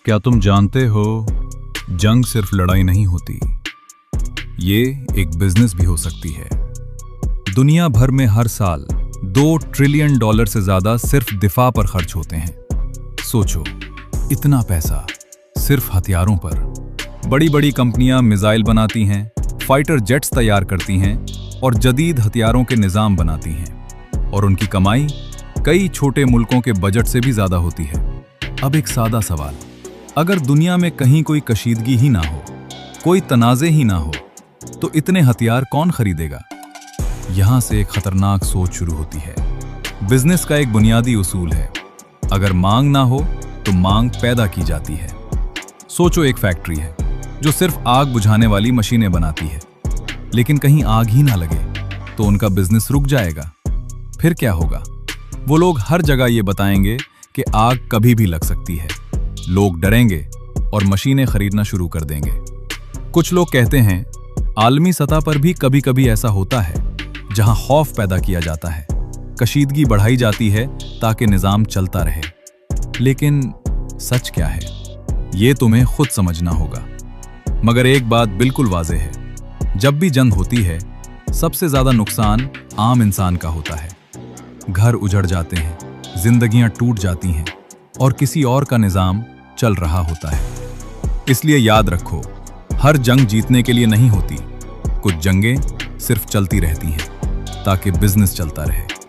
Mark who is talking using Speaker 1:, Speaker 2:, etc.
Speaker 1: क्या तुम जानते हो, जंग सिर्फ लड़ाई नहीं होती, ये एक बिजनेस भी हो सकती है। दुनिया भर में हर साल $2 ट्रिलियन से ज्यादा सिर्फ दिफा पर खर्च होते हैं। सोचो, इतना पैसा सिर्फ हथियारों पर। बड़ी बड़ी कंपनियां मिसाइल बनाती हैं, फाइटर जेट्स तैयार करती हैं और जदीद हथियारों के निजाम बनाती हैं, और उनकी कमाई कई छोटे मुल्कों के बजट से भी ज्यादा होती है। अब एक सादा सवाल, अगर दुनिया में कहीं कोई कशीदगी ही ना हो, कोई तनाज़े ही ना हो, तो इतने हथियार कौन खरीदेगा? यहां से एक खतरनाक सोच शुरू होती है। बिजनेस का एक बुनियादी उसूल है, अगर मांग ना हो तो मांग पैदा की जाती है। सोचो, एक फैक्ट्री है जो सिर्फ आग बुझाने वाली मशीनें बनाती है, लेकिन कहीं आग ही ना लगे तो उनका बिजनेस रुक जाएगा। फिर क्या होगा? वो लोग हर जगह ये बताएंगे कि आग कभी भी लग सकती है। लोग डरेंगे और मशीनें खरीदना शुरू कर देंगे। कुछ लोग कहते हैं, आलमी सतह पर भी कभी कभी ऐसा होता है जहां खौफ पैदा किया जाता है, कशीदगी बढ़ाई जाती है ताकि निजाम चलता रहे। लेकिन सच क्या है, ये तुम्हें खुद समझना होगा। मगर एक बात बिल्कुल वाज़ेह है, जब भी जंग होती है, सबसे ज्यादा नुकसान आम इंसान का होता है। घर उजड़ जाते हैं, जिंदगियां टूट जाती हैं और किसी और का निजाम चल रहा होता है। इसलिए याद रखो, हर जंग जीतने के लिए नहीं होती, कुछ जंगें सिर्फ चलती रहती हैं ताकि बिजनेस चलता रहे।